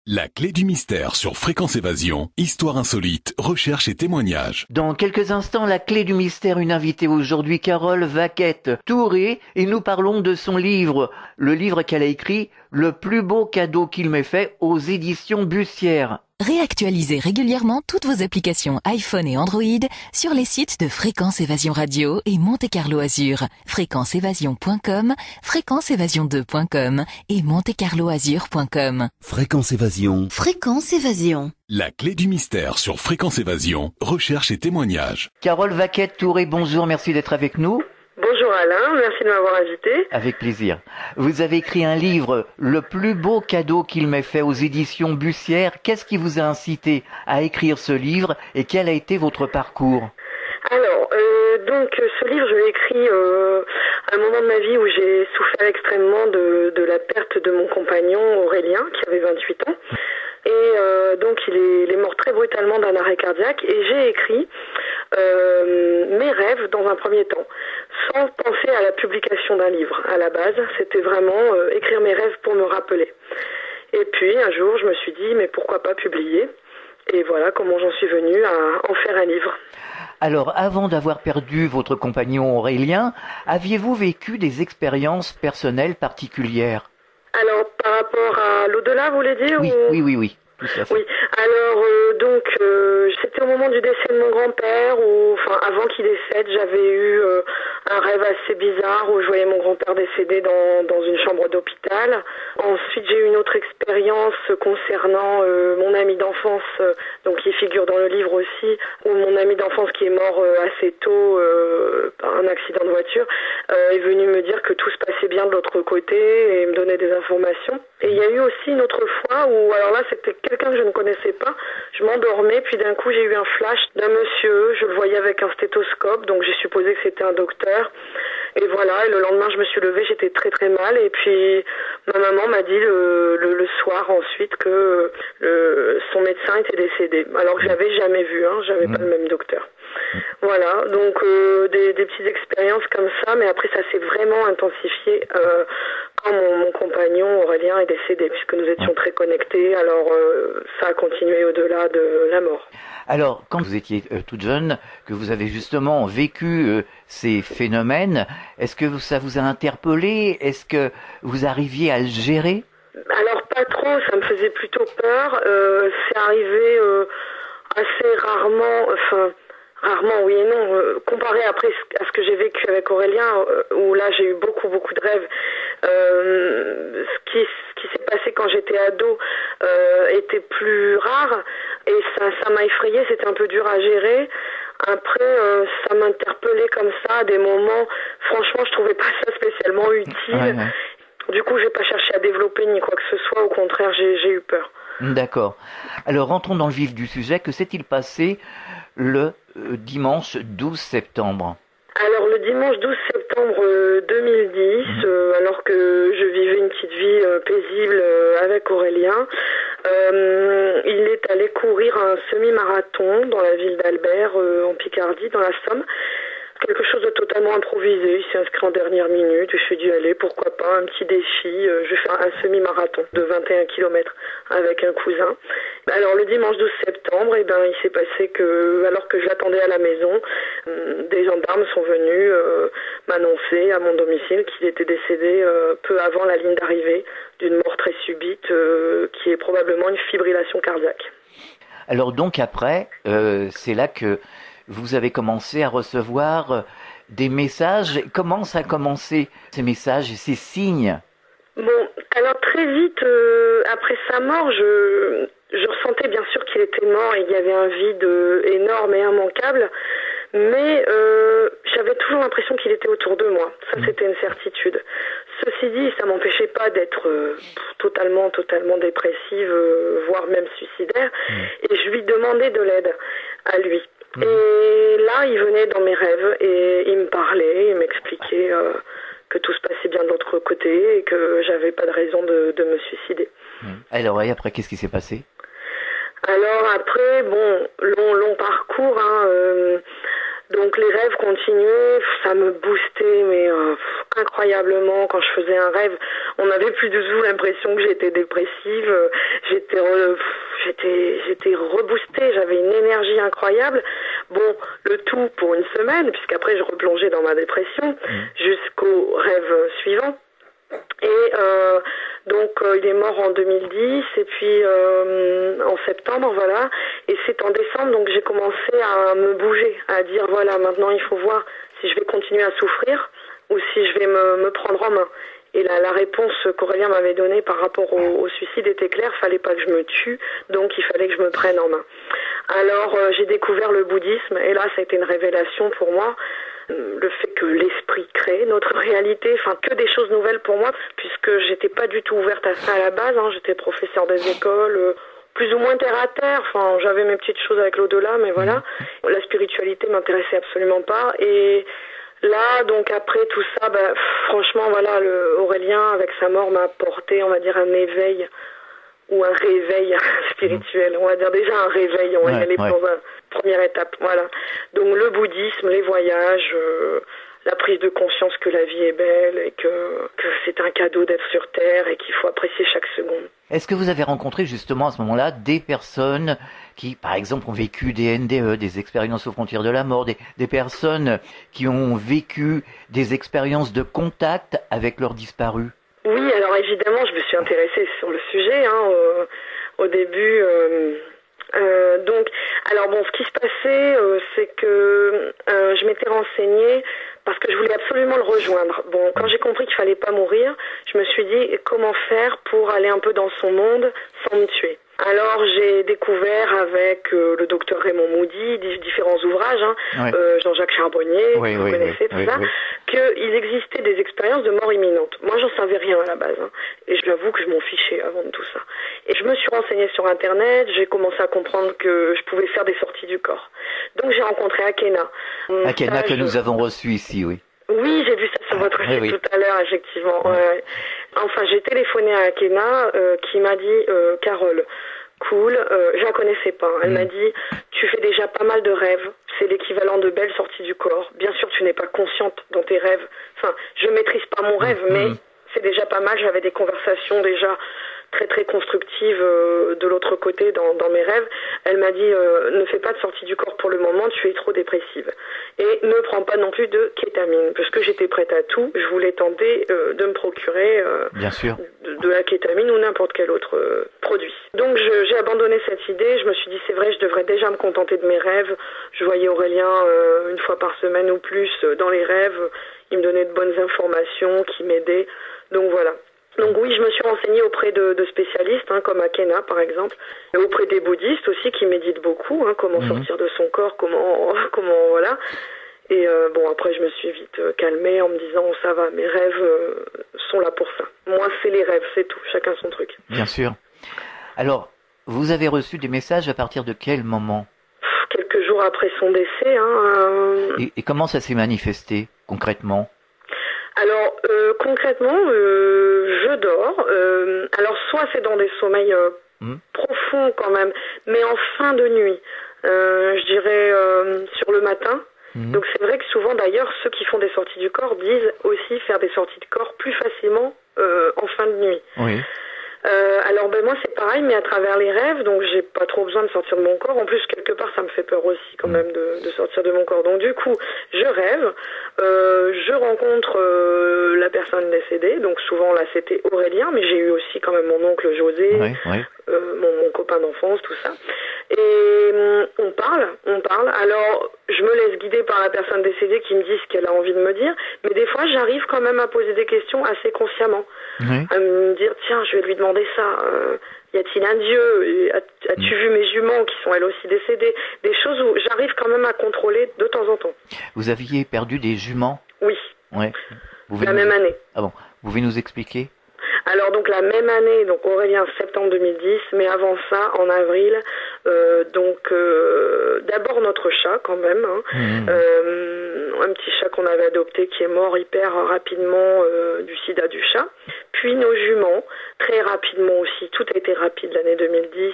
La clé du mystère sur Fréquence Évasion, histoire insolite, recherche et témoignages. Dans quelques instants, la clé du mystère, une invitée aujourd'hui, Carole Vaquette-Touré, et nous parlons de son livre, le livre qu'elle a écrit, Le plus beau cadeau qu'il m'ait fait, aux éditions Bussière. Réactualisez régulièrement toutes vos applications iPhone et Android sur les sites de Fréquence Évasion Radio et Monte Carlo Azur, fréquenceévasion.com, fréquenceévasion2.com et montecarloazur.com. Fréquence Évasion. Fréquence Évasion. La clé du mystère sur Fréquence Évasion, recherche et témoignages. Carole Vaquette-Touré, bonjour, merci d'être avec nous. Bonjour Alain, merci de m'avoir invité. Avec plaisir. Vous avez écrit un livre, Le plus beau cadeau qu'il m'ait fait, aux éditions Bussière. Qu'est-ce qui vous a incité à écrire ce livre et quel a été votre parcours ? Alors, donc ce livre je l'ai écrit à un moment de ma vie où j'ai souffert extrêmement de la perte de mon compagnon Aurélien qui avait 28 ans. Et donc il est mort très brutalement d'un arrêt cardiaque et j'ai écrit mes rêves dans un premier temps, sans penser à la publication d'un livre. À la base, c'était vraiment écrire mes rêves pour me rappeler. Et puis un jour, je me suis dit, mais pourquoi pas publier ? Et voilà comment j'en suis venue à en faire un livre. Alors, avant d'avoir perdu votre compagnon Aurélien, aviez-vous vécu des expériences personnelles particulières ? Alors, par rapport à l'au-delà, vous voulez dire ? Oui. Tout à fait. Oui, alors c'était au moment du décès de mon grand-père, avant qu'il décède, j'avais eu un rêve assez bizarre où je voyais mon grand-père décédé dans une chambre d'hôpital. Ensuite, j'ai eu une autre expérience concernant mon ami d'enfance, donc qui figure dans le livre aussi, où mon ami d'enfance qui est mort assez tôt par un accident de voiture est venu me dire que tout se passait bien de l'autre côté et me donner des informations. Et il y a eu aussi une autre fois où, alors là, c'était quelqu'un que je ne connaissais pas. Je m'endormais, puis d'un coup, j'ai eu un flash d'un monsieur. Je le voyais avec un stéthoscope, donc j'ai supposé que c'était un docteur. Et voilà, et le lendemain, je me suis levée, j'étais très très mal. Et puis, ma maman m'a dit le soir ensuite que son médecin était décédé. Alors que je l'avais jamais vu, j'avais pas le même docteur. Voilà, donc des petites expériences comme ça, mais après ça s'est vraiment intensifié quand mon compagnon Aurélien est décédé, puisque nous étions très connectés, alors ça a continué au-delà de la mort. Alors, quand vous étiez toute jeune, que vous avez justement vécu ces phénomènes, est-ce que ça vous a interpellé ? Est-ce que vous arriviez à le gérer ? Alors pas trop, ça me faisait plutôt peur. C'est arrivé assez rarement, rarement, oui et non. Comparé après à ce que j'ai vécu avec Aurélien, où là j'ai eu beaucoup de rêves. Ce qui s'est passé quand j'étais ado était plus rare et ça m'a effrayée, c'était un peu dur à gérer. Après, ça m'interpellait comme ça à des moments. Franchement, je trouvais pas ça spécialement utile. Ouais. Du coup, j'ai pas cherché à développer ni quoi que ce soit. Au contraire, j'ai eu peur. D'accord. Alors, rentrons dans le vif du sujet. Que s'est-il passé le dimanche 12 septembre ? Alors, le dimanche 12 septembre 2010, alors que je vivais une petite vie paisible avec Aurélien, il est allé courir un semi-marathon dans la ville d'Albert, en Picardie, dans la Somme. Quelque chose de totalement improvisé. Il s'est inscrit en dernière minute. Je me suis dit, allez, pourquoi pas, un petit défi. Je vais faire un semi-marathon de 21 km avec un cousin. Alors, le dimanche 12 septembre, il s'est passé que, alors que je l'attendais à la maison, des gendarmes sont venus m'annoncer à mon domicile qu'il était décédé peu avant la ligne d'arrivée d'une mort très subite, qui est probablement une fibrillation cardiaque. Alors donc après, c'est là que vous avez commencé à recevoir des messages. Comment ça a commencé, ces messages et ces signes ? Bon, alors très vite, après sa mort, je ressentais bien sûr qu'il était mort et qu'il y avait un vide énorme et immanquable, mais j'avais toujours l'impression qu'il était autour de moi. Ça, c'était une certitude. Ceci dit, ça m'empêchait pas d'être totalement dépressive, voire même suicidaire, et je lui demandais de l'aide à lui. Et là, il venait dans mes rêves et il me parlait, il m'expliquait que tout se passait bien de l'autre côté et que j'avais pas de raison de me suicider. Alors, et après, qu'est-ce qui s'est passé ? Alors après, bon, long parcours, donc les rêves continuaient, ça me boostait, mais incroyablement. Quand je faisais un rêve, On n'avait plus du tout l'impression que j'étais dépressive. J'étais reboostée, j'avais une énergie incroyable. Bon, le tout pour une semaine, puisqu'après je replongeais dans ma dépression jusqu'au rêve suivant. Et donc il est mort en 2010 et puis en septembre, voilà. Et c'est en décembre, donc j'ai commencé à me bouger, à dire voilà, maintenant il faut voir si je vais continuer à souffrir ou si je vais me prendre en main. Et la réponse qu'Aurélien m'avait donnée par rapport au suicide était claire, fallait pas que je me tue, donc il fallait que je me prenne en main. Alors j'ai découvert le bouddhisme et là ça a été une révélation pour moi. Le fait que l'esprit crée notre réalité, enfin que des choses nouvelles pour moi, puisque j'étais pas du tout ouverte à ça à la base, hein. J'étais professeure des écoles, plus ou moins terre à terre, enfin j'avais mes petites choses avec l'au-delà, mais voilà. La spiritualité m'intéressait absolument pas, et là, donc après tout ça, franchement voilà, Aurélien avec sa mort m'a apporté, on va dire, un éveil ou un réveil spirituel, on va dire déjà un réveil, on va y aller dans une première étape, voilà. Donc le bouddhisme, les voyages, la prise de conscience que la vie est belle et que c'est un cadeau d'être sur Terre et qu'il faut apprécier chaque seconde. Est-ce que vous avez rencontré justement à ce moment-là des personnes qui, par exemple, ont vécu des NDE, des expériences aux frontières de la mort, des personnes qui ont vécu des expériences de contact avec leurs disparus? Oui, alors évidemment, je me suis intéressée sur le sujet au début. Donc, alors bon, ce qui se passait, c'est que je m'étais renseignée parce que je voulais absolument le rejoindre. Bon, quand j'ai compris qu'il fallait pas mourir, je me suis dit comment faire pour aller un peu dans son monde sans me tuer. Alors j'ai découvert avec le docteur Raymond Moody différents ouvrages, Jean-Jacques Charbonnier, vous connaissez tout ça, qu'il existait des expériences de mort imminente. Moi j'en savais rien à la base, et je l'avoue que je m'en fichais avant de tout ça. Et je me suis renseignée sur internet, j'ai commencé à comprendre que je pouvais faire des sorties du corps. Donc j'ai rencontré Akena. Akena que nous avons reçu ici, oui. Oui, j'ai vu ça sur votre site tout à l'heure, effectivement. Enfin, j'ai téléphoné à Akena qui m'a dit Carole, cool, je la connaissais pas. Elle m'a dit tu fais déjà pas mal de rêves, c'est l'équivalent de belles sorties du corps. Bien sûr, tu n'es pas consciente dans tes rêves. Enfin, je maîtrise pas mon rêve, mais c'est déjà pas mal. J'avais des conversations déjà très très constructive de l'autre côté dans mes rêves. Elle m'a dit ne fais pas de sortie du corps pour le moment, tu es trop dépressive. Et ne prends pas non plus de kétamine, parce que j'étais prête à tout. Je voulais tenter de me procurer Bien sûr. de la kétamine ou n'importe quel autre produit. Donc j'ai abandonné cette idée, je me suis dit c'est vrai, je devrais déjà me contenter de mes rêves. Je voyais Aurélien une fois par semaine ou plus dans les rêves, il me donnait de bonnes informations qui m'aidaient. Donc voilà. Donc oui, je me suis renseignée auprès de spécialistes, comme Akena par exemple, et auprès des bouddhistes aussi qui méditent beaucoup, comment sortir de son corps, comment voilà. Et bon, après je me suis vite calmée en me disant ça va, mes rêves sont là pour ça. Moi c'est les rêves, c'est tout, chacun son truc. Bien sûr. Alors, vous avez reçu des messages à partir de quel moment? Quelques jours après son décès. Et comment ça s'est manifesté concrètement? Alors concrètement, je dors. Alors soit c'est dans des sommeils profonds quand même, mais en fin de nuit. Je dirais sur le matin. Donc c'est vrai que souvent d'ailleurs ceux qui font des sorties du corps disent aussi faire des sorties de corps plus facilement en fin de nuit. Oui. Alors moi c'est pareil, mais à travers les rêves, donc j'ai pas trop besoin de sortir de mon corps. En plus quelque part ça me fait peur aussi quand même de sortir de mon corps. Donc du coup je rêve, je rencontre la personne décédée. Donc souvent là c'était Aurélien, mais j'ai eu aussi quand même mon oncle José, mon copain d'enfance, tout ça. Et on parle. Alors je me laisse guider par la personne décédée qui me dit ce qu'elle a envie de me dire, mais des fois j'arrive quand même à poser des questions assez consciemment, à me dire tiens je vais lui demander ça, y a-t-il un Dieu, as-tu vu mes juments qui sont elles aussi décédées, des choses où j'arrive quand même à contrôler de temps en temps. Vous aviez perdu des juments? Oui. Ouais. La même année. Ah bon, vous pouvez nous expliquer? Alors donc la même année, donc Aurélien septembre 2010, mais avant ça en avril, d'abord notre chat quand même, un petit chat qu'on avait adopté qui est mort hyper rapidement du sida du chat, puis nos juments très rapidement aussi, tout a été rapide l'année 2010,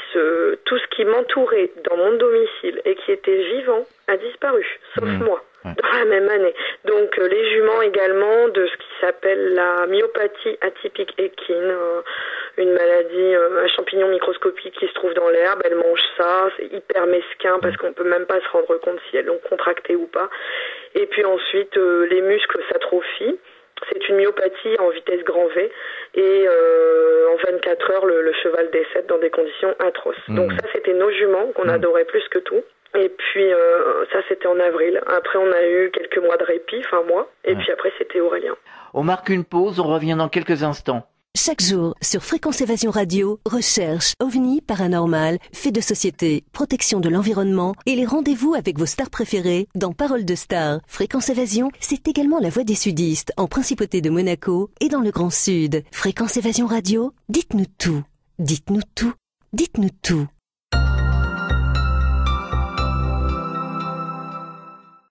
tout ce qui m'entourait dans mon domicile et qui était vivant a disparu, sauf moi. Dans la même année. Donc les juments également, de ce qui s'est s'appelle la myopathie atypique équine, une maladie, un champignon microscopique qui se trouve dans l'herbe. Elles mangent ça, c'est hyper mesquin parce qu'on peut même pas se rendre compte si elles l'ont contracté ou pas. Et puis ensuite, les muscles s'atrophient. C'est une myopathie en vitesse grand V et en 24 heures, le cheval décède dans des conditions atroces. Donc ça, c'était nos juments qu'on adorait plus que tout. Et puis ça, c'était en avril. Après, on a eu quelques mois de répit, enfin moi. Et puis après, c'était Aurélien. On marque une pause, on revient dans quelques instants. Chaque jour, sur Fréquence Évasion Radio, recherche, ovni, paranormal, faits de société, protection de l'environnement et les rendez-vous avec vos stars préférées dans Paroles de Stars. Fréquence Évasion, c'est également la voix des sudistes en Principauté de Monaco et dans le Grand Sud. Fréquence Évasion Radio, dites-nous tout. Dites-nous tout. Dites-nous tout.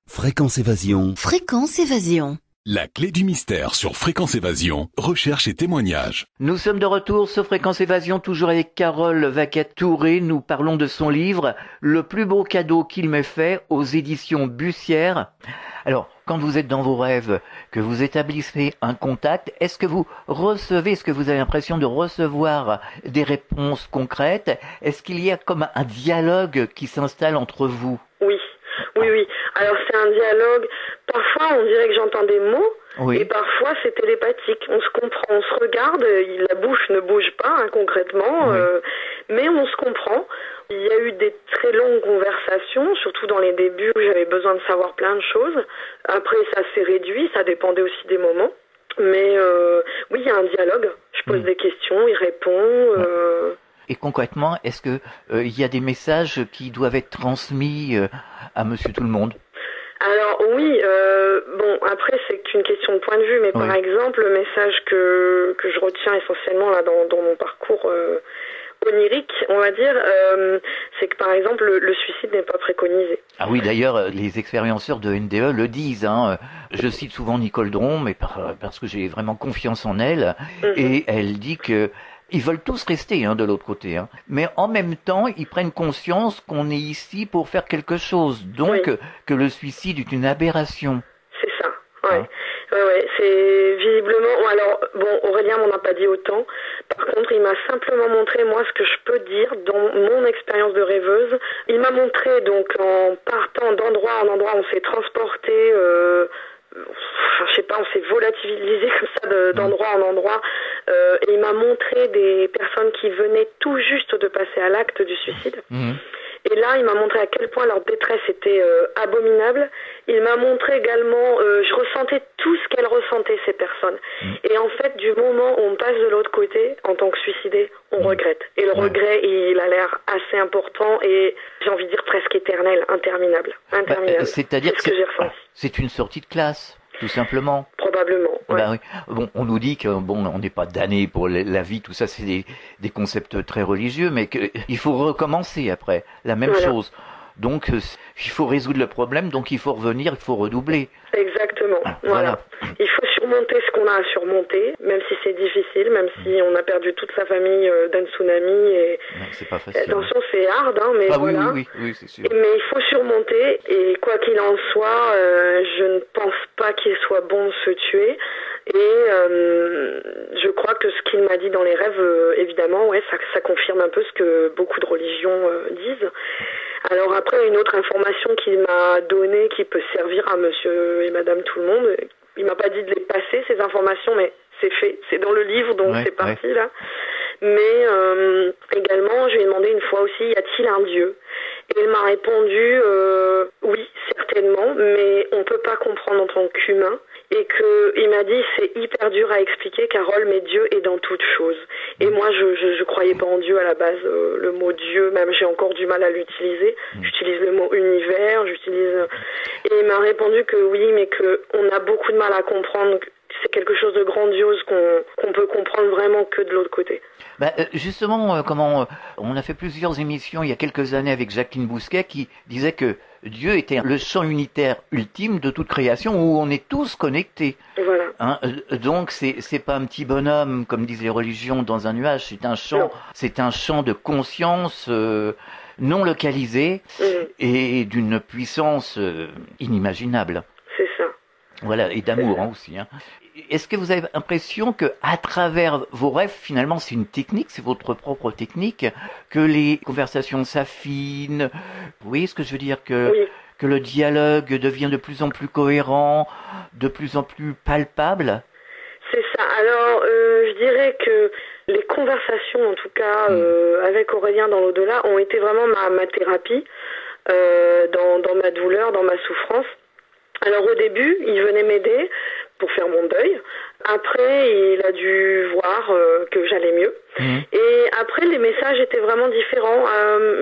Fréquence Évasion. Fréquence Évasion. La clé du mystère sur Fréquence Évasion, recherche et témoignages. Nous sommes de retour sur Fréquence Évasion, toujours avec Carole Vaquette-Touré. Nous parlons de son livre « Le plus beau cadeau qu'il m'ait fait » aux éditions Bussière. Alors, quand vous êtes dans vos rêves, que vous établissez un contact, est-ce que vous avez l'impression de recevoir des réponses concrètes? Est-ce qu'il y a comme un dialogue qui s'installe entre vous? Oui. Alors c'est un dialogue. Parfois on dirait que j'entends des mots, et parfois c'est télépathique. On se comprend, on se regarde, la bouche ne bouge pas concrètement, mais on se comprend. Il y a eu des très longues conversations, surtout dans les débuts où j'avais besoin de savoir plein de choses. Après ça s'est réduit, ça dépendait aussi des moments. Mais oui, il y a un dialogue. Je pose des questions, il répond. Et concrètement, est-ce que il y a des messages qui doivent être transmis à Monsieur Tout-le-Monde? Alors oui, bon après c'est qu'une question de point de vue, mais par exemple le message que je retiens essentiellement là dans mon parcours onirique, on va dire, c'est que par exemple le suicide n'est pas préconisé. Ah oui, d'ailleurs les expérienceurs de NDE le disent. Hein. Je cite souvent Nicole Dron, mais parce que j'ai vraiment confiance en elle, et elle dit que ils veulent tous rester de l'autre côté, mais en même temps, ils prennent conscience qu'on est ici pour faire quelque chose, donc que le suicide est une aberration. C'est ça, ouais, c'est visiblement... Alors, bon, Aurélien m'en a pas dit autant. Par contre, il m'a simplement montré, moi, ce que je peux dire dans mon expérience de rêveuse. Il m'a montré, donc, en partant d'endroit en endroit, on s'est transporté... je sais pas, on s'est volatilisé comme ça d'endroit en endroit, et il m'a montré des personnes qui venaient tout juste de passer à l'acte du suicide. Et là, il m'a montré à quel point leur détresse était abominable. Il m'a montré également, je ressentais tout ce qu'elles ressentaient, ces personnes. Et en fait, du moment où on passe de l'autre côté, en tant que suicidé, on regrette. Et le regret, il a l'air assez important et, j'ai envie de dire, presque éternel, interminable. C'est-à-dire que j'ai ressenti. C'est une sortie de classe, tout simplement. Probablement. Ouais. Oui. Bon, on nous dit que on n'est pas damné pour la vie, tout ça, c'est des concepts très religieux, mais qu'il faut recommencer après, la même chose. Donc, il faut résoudre le problème, donc il faut revenir, il faut redoubler. Exactement. Voilà. Il faut surmonter ce qu'on a à surmonter, même si c'est difficile, même si on a perdu toute sa famille d'un tsunami. Et... c'est pas facile. Attention, c'est hard, mais voilà. Oui, c'est sûr. Mais il faut surmonter, et quoi qu'il en soit, je ne pense pas qu'il soit bon de se tuer. Et je crois que ce qu'il m'a dit dans les rêves, évidemment, ça confirme un peu ce que beaucoup de religions disent. Alors après, une autre information qu'il m'a donnée qui peut servir à monsieur et madame tout le monde, il m'a pas dit de les passer, ces informations, mais c'est fait, c'est dans le livre, donc c'est parti là. Mais également, je lui ai demandé une fois aussi, y a-t-il un Dieu? Et il m'a répondu, oui, certainement, mais on peut pas comprendre en tant qu'humain. Et il m'a dit, c'est hyper dur à expliquer, Carole, mais Dieu est dans toute chose. Et moi, je croyais pas en Dieu à la base. Le mot Dieu, même j'ai encore du mal à l'utiliser. J'utilise le mot univers, Et il m'a répondu que oui, mais que on a beaucoup de mal à comprendre. C'est quelque chose de grandiose qu'on peut comprendre vraiment que de l'autre côté. Justement, on a fait plusieurs émissions il y a quelques années avec Jacqueline Bousquet qui disait que Dieu était le champ unitaire ultime de toute création où on est tous connectés. Voilà. Donc c'est pas un petit bonhomme comme disent les religions dans un nuage, c'est un champ de conscience non localisé et d'une puissance inimaginable. C'est ça. Voilà, et d'amour aussi. est-ce que vous avez l'impression que à travers vos rêves, finalement, c'est une technique, c'est votre propre technique, que les conversations s'affinent? Vous voyez ce que je veux dire, que le dialogue devient de plus en plus cohérent, de plus en plus palpable? C'est ça. Alors, je dirais que les conversations, en tout cas, avec Aurélien dans l'au-delà, ont été vraiment ma thérapie dans ma douleur, dans ma souffrance. Alors au début, il venait m'aider pour faire mon deuil. Après, il a dû voir que j'allais mieux. Et après, les messages étaient vraiment différents.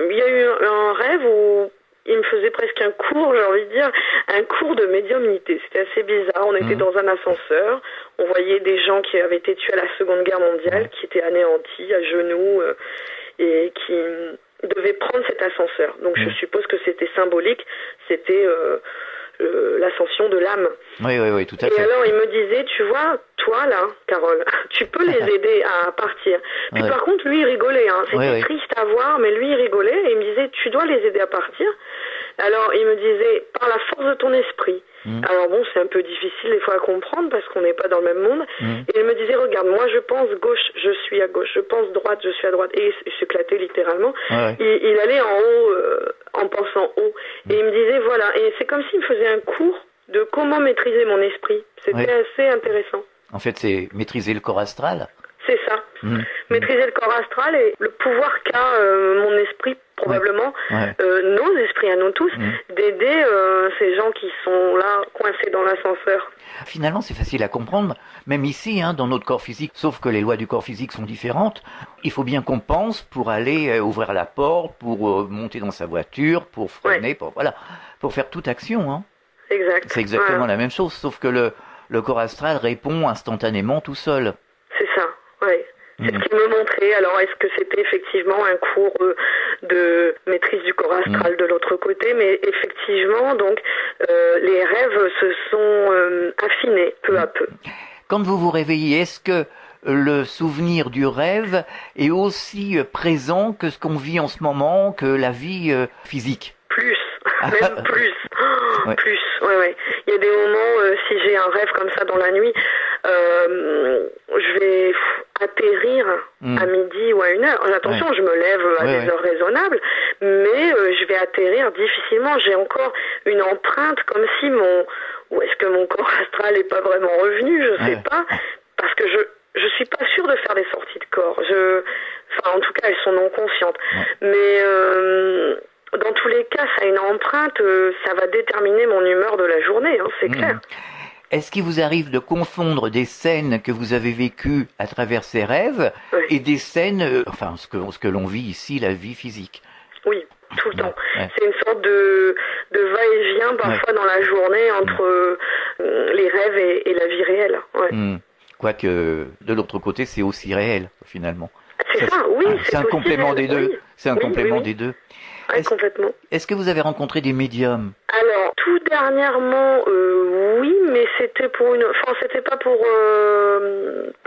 Il y a eu un rêve où il me faisait presque un cours, j'ai envie de dire, un cours de médiumnité. C'était assez bizarre. On était dans un ascenseur. On voyait des gens qui avaient été tués à la Seconde Guerre mondiale, qui étaient anéantis, à genoux, et qui devaient prendre cet ascenseur. Donc je suppose que c'était symbolique. C'était l'ascension de l'âme. Oui, tout à fait. Et alors il me disait, tu vois, toi là, Carole, tu peux les aider à partir. Puis par contre, lui il rigolait, hein. C'était triste à voir, mais lui il rigolait et il me disait, tu dois les aider à partir. Alors il me disait, par la force de ton esprit. Alors bon, c'est un peu difficile des fois à comprendre parce qu'on n'est pas dans le même monde. Et il me disait, regarde, moi je pense gauche, je suis à gauche, je pense droite, je suis à droite. Et il s'éclatait littéralement. Il allait en haut en pensant haut. Et il me disait, voilà, et c'est comme s'il me faisait un cours de comment maîtriser mon esprit. C'était assez intéressant. En fait, c'est maîtriser le corps astral. C'est ça. Maîtriser le corps astral et le pouvoir qu'a mon esprit, probablement, nos esprits à nous tous, d'aider ces gens qui sont là, coincés dans l'ascenseur. Finalement, c'est facile à comprendre, même ici, hein, dans notre corps physique, sauf que les lois du corps physique sont différentes. Il faut bien qu'on pense pour aller ouvrir la porte, pour monter dans sa voiture, pour freiner, pour faire toute action. Hein. Exact. C'est exactement la même chose, sauf que le corps astral répond instantanément tout seul. C'est ça, oui. C'est ce qu'il me montrait. Alors, est-ce que c'était effectivement un cours de maîtrise du corps astral de l'autre côté? Mais effectivement, donc, les rêves se sont affinés peu à peu. Quand vous vous réveillez, est-ce que le souvenir du rêve est aussi présent que ce qu'on vit en ce moment, que la vie physique? Plus, même plus. Plus, ouais. Il y a des moments, si j'ai un rêve comme ça dans la nuit, je vais atterrir à midi ou à 1h. Attention, je me lève à des heures raisonnables, mais je vais atterrir difficilement. J'ai encore une empreinte comme si ou est-ce que mon corps astral n'est pas vraiment revenu, je sais pas, parce que je suis pas sûre de faire des sorties de corps. En tout cas, elles sont non conscientes. Mais dans tous les cas, ça a une empreinte, ça va déterminer mon humeur de la journée, hein, c'est clair. Est-ce qu'il vous arrive de confondre des scènes que vous avez vécues à travers ces rêves et des scènes, ce que l'on vit ici, la vie physique? Oui, tout le temps. C'est une sorte de va-et-vient parfois dans la journée entre les rêves et la vie réelle. Quoique, de l'autre côté, c'est aussi réel, finalement. C'est ça, oui. C'est un complément des deux. C'est un complément des deux. Complètement. Est-ce que vous avez rencontré des médiums? Alors, tout dernièrement, oui, mais c'était c'était pas pour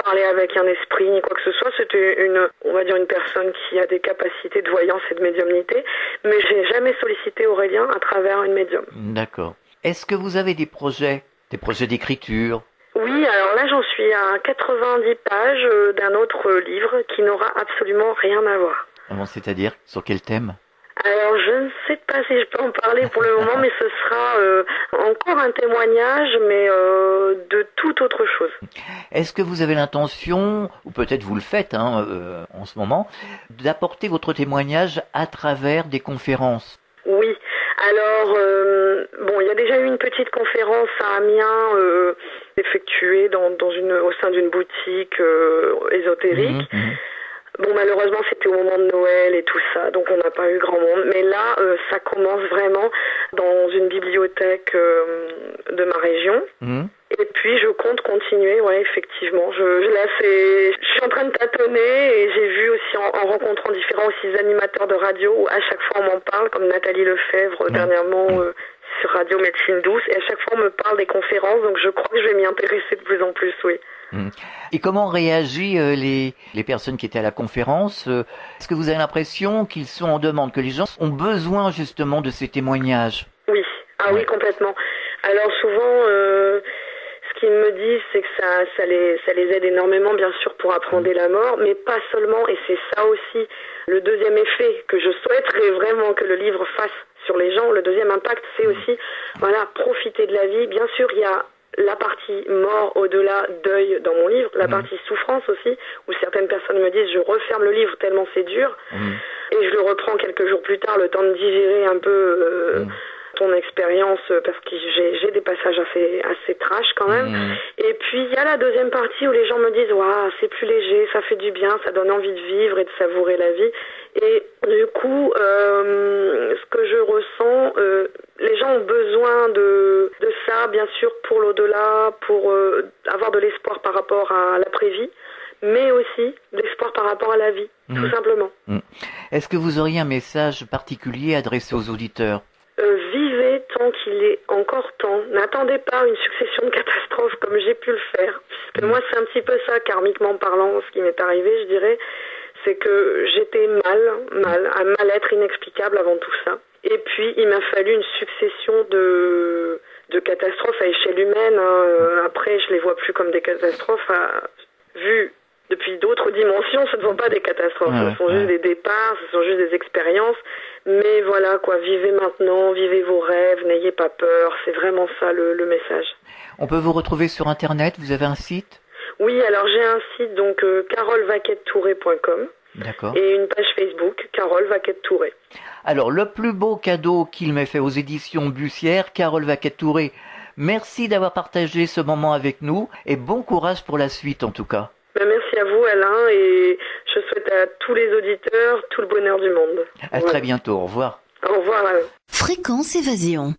parler avec un esprit ni quoi que ce soit. C'était on va dire une personne qui a des capacités de voyance et de médiumnité, mais j'ai jamais sollicité Aurélien à travers une médium. D'accord. Est-ce que vous avez des projets d'écriture? Oui, alors là, j'en suis à 90 pages d'un autre livre qui n'aura absolument rien à voir. C'est-à-dire, sur quel thème? Alors, je ne sais pas si je peux en parler pour le moment, mais ce sera encore un témoignage, mais de toute autre chose. Est-ce que vous avez l'intention, ou peut-être vous le faites en ce moment, d'apporter votre témoignage à travers des conférences? Oui. Alors, il y a déjà eu une petite conférence à Amiens effectuée au sein d'une boutique ésotérique. Bon, malheureusement, c'était au moment de Noël et tout ça, donc on n'a pas eu grand monde. Mais là, ça commence vraiment dans une bibliothèque de ma région. Et puis, je compte continuer, effectivement. Je suis en train de tâtonner et j'ai vu aussi en rencontrant différents animateurs de radio où à chaque fois on m'en parle, comme Nathalie Lefebvre dernièrement sur Radio Médecine Douce. Et à chaque fois on me parle des conférences, donc je crois que je vais m'y intéresser de plus en plus, oui. Et comment réagissent les personnes qui étaient à la conférence? Est-ce que vous avez l'impression qu'ils sont en demande, que les gens ont besoin justement de ces témoignages? Oui, oui, complètement. Alors souvent, ce ce qu'ils me disent, c'est que ça les aide énormément, bien sûr, pour appréhender la mort, mais pas seulement, et c'est ça aussi le deuxième effet que je souhaiterais vraiment que le livre fasse sur les gens. Le deuxième impact, c'est aussi, profiter de la vie. Bien sûr, il y a la partie mort, au-delà, deuil dans mon livre, la partie souffrance aussi, où certaines personnes me disent je referme le livre tellement c'est dur, et je le reprends quelques jours plus tard, le temps de digérer un peu ton expérience, parce que j'ai des passages assez trash quand même. Et puis il y a la deuxième partie où les gens me disent waouh, c'est plus léger, ça fait du bien, ça donne envie de vivre et de savourer la vie. Et du coup, ce que je ressens, les gens ont besoin de ça, bien sûr, pour l'au-delà, pour avoir de l'espoir par rapport à l'après-vie, mais aussi de l'espoir par rapport à la vie, tout simplement. Est-ce que vous auriez un message particulier adressé aux auditeurs ? Vivez tant qu'il est encore temps. N'attendez pas une succession de catastrophes comme j'ai pu le faire. Puisque moi, c'est un petit peu ça, karmiquement parlant, ce qui m'est arrivé, je dirais. C'est que j'étais un mal-être inexplicable avant tout ça. Et puis, il m'a fallu une succession de catastrophes à échelle humaine. Après, je les vois plus comme des catastrophes. Vu depuis d'autres dimensions, ce ne sont pas des catastrophes. Ce sont juste des départs, ce sont juste des expériences. Mais voilà, quoi, vivez maintenant, vivez vos rêves, n'ayez pas peur. C'est vraiment ça le message. On peut vous retrouver sur Internet, vous avez un site ? Oui, alors j'ai un site, donc carolvaquette-touré.com. D'accord. Et une page Facebook, Carole Vaquette-Touré. Alors, le plus beau cadeau qu'il m'ait fait aux éditions Bussière, Carole Vaquette-Touré. Merci d'avoir partagé ce moment avec nous et bon courage pour la suite en tout cas. Merci à vous Alain et je souhaite à tous les auditeurs tout le bonheur du monde. À très bientôt, au revoir. Au revoir Alain. Fréquence Évasion.